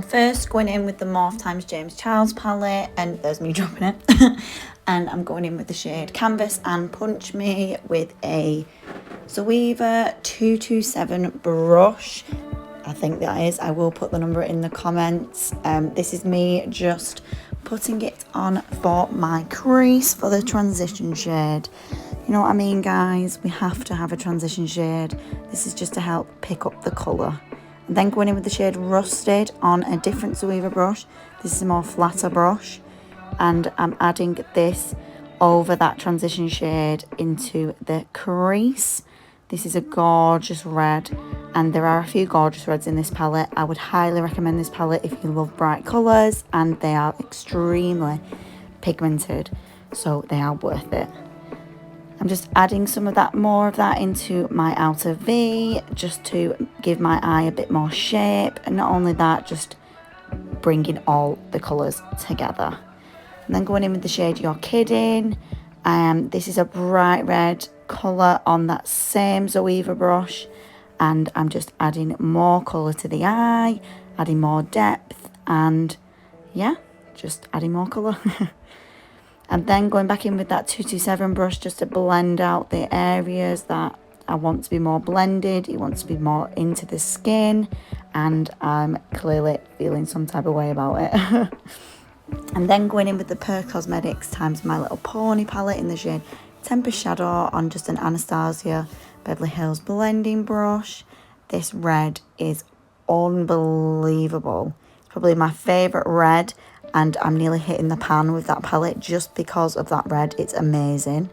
I'm first going in with the Morphe times James palette, and there's me dropping it. And I'm going in with the shade Canvas and Punch Me with a Zoeva 227 brush. I think that is. I will put the number in the comments. This is me just putting it on for my crease for the transition shade. You know what I mean, guys? We have to have a transition shade. This is just to help pick up the colour. And then going in with the shade Rusted on a different Zoeva brush. This is a more flatter brush. And I'm adding this over that transition shade into the crease. This is a gorgeous red, and there are a few gorgeous reds in this palette. I would highly recommend this palette if you love bright colours, and they are extremely pigmented, so they are worth it. I'm just adding some of that, more of that into my outer V, just to give my eye a bit more shape, and not only that, just bringing all the colours together. And then going in with the shade You're Kidding. This is a bright red colour on that same Zoeva brush, and I'm just adding more colour to the eye, adding more depth, and yeah, just adding more colour. And then going back in with that 227 brush just to blend out the areas that I want to be more blended. It wants to be more into the skin, and I'm clearly feeling some type of way about it. And then going in with the Per Cosmetics times My Little Pony palette in the shade Tempest Shadow on just an Anastasia Beverly Hills blending brush. This red is unbelievable. It's probably my favourite red, and I'm nearly hitting the pan with that palette just because of that red. It's amazing.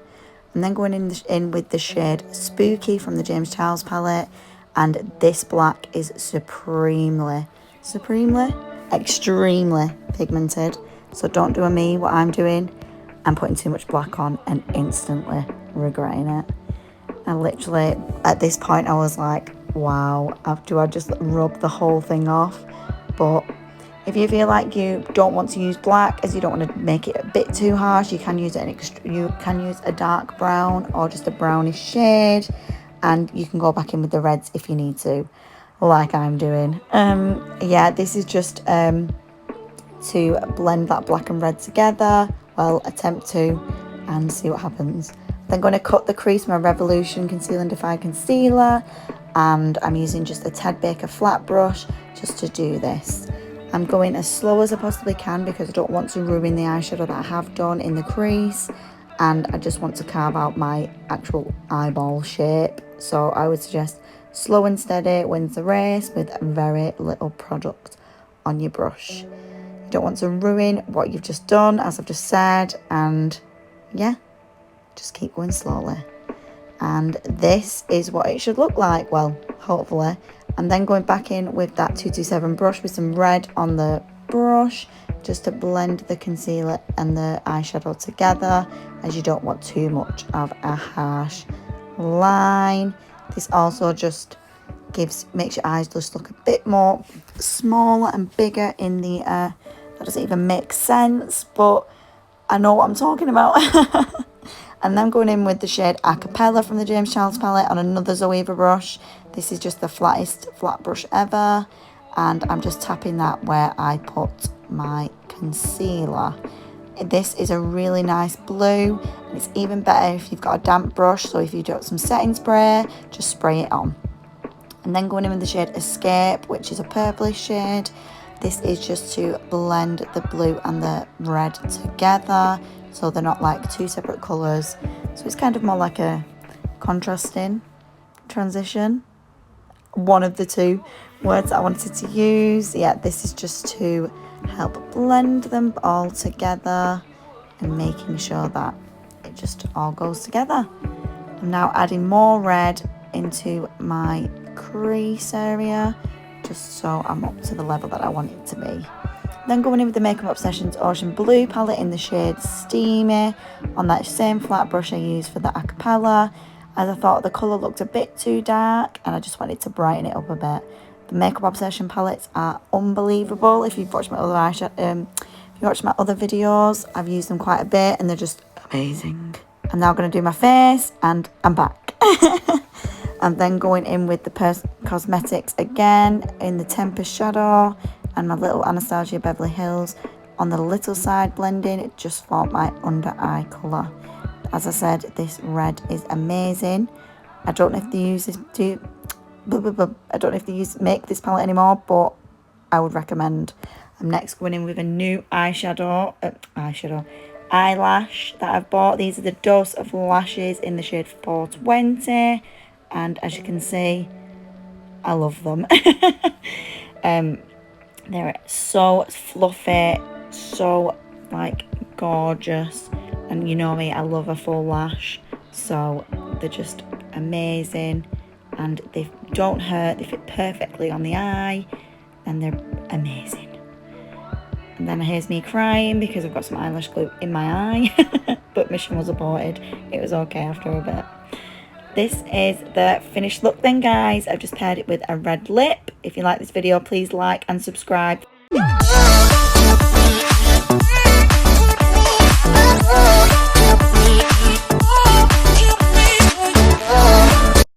And then going in with the shade Spooky from the James Charles palette, and this black is extremely pigmented. So don't do what I'm doing. I'm putting too much black on and instantly regretting it. And literally at this point I was like, wow, do I just rub the whole thing off? But if you feel like you don't want to use black, as you don't want to make it a bit too harsh, you can use a dark brown or just a brownish shade, and you can go back in with the reds if you need to, like I'm doing. Yeah, this is just to blend that black and red together. Well, attempt to, and see what happens. Then going to cut the crease with my Revolution Conceal and Defy Concealer, and I'm using just a Ted Baker flat brush just to do this. I'm going as slow as I possibly can because I don't want to ruin the eyeshadow that I have done in the crease, and I just want to carve out my actual eyeball shape. So I would suggest slow and steady wins the race with very little product on your brush. You don't want to ruin what you've just done, as I've just said, and yeah, just keep going slowly. And this is what it should look like, well, hopefully. And then going back in with that 227 brush with some red on the brush, just to blend the concealer and the eyeshadow together, as you don't want too much of a harsh line. This also just makes your eyes just look a bit more smaller and bigger in the that doesn't even make sense, but I know what I'm talking about. And then going in with the shade Acapella from the James Charles palette on another Zoeva brush. This is just the flattest flat brush ever, and I'm just tapping that where I put my concealer. This is a really nice blue, and it's even better if you've got a damp brush. So if you've got some setting spray, just spray it on. And then going in with the shade Escape, which is a purplish shade. This is just to blend the blue and the red together, so they're not like two separate colours. So it's kind of more like a contrasting transition. One of the two words I wanted to use. Yeah, this is just to help blend them all together and making sure that it just all goes together. I'm now adding more red into my crease area, just so I'm up to the level that I want it to be. Then going in with the Makeup Obsessions Ocean Blue palette in the shade Steamy on that same flat brush I used for the Acapella, as I thought the colour looked a bit too dark and I just wanted to brighten it up a bit. The Makeup Obsession palettes are unbelievable. If you've watched my other videos, I've used them quite a bit and they're just amazing. I'm now going to do my face and I'm back. And then going in with the Cosmetics again in the Tempest Shadow. and my little Anastasia Beverly Hills on the little side blending just for my under eye colour. As I said, this red is amazing. I don't know if they use this I don't know if they make this palette anymore, but I would recommend. I'm next going in with a new eyelash that I've bought. These are the Dose of Lashes in the shade 420, and as you can see, I love them. They're so fluffy, so like gorgeous, and you know me, I love a full lash, so they're just amazing, and they don't hurt, they fit perfectly on the eye, and they're amazing. And then here's me crying because I've got some eyelash glue in my eye, but mission was aborted. It was okay after a bit. This is the finished look then, guys. I've just paired it with a red lip. If you like this video, please like and subscribe.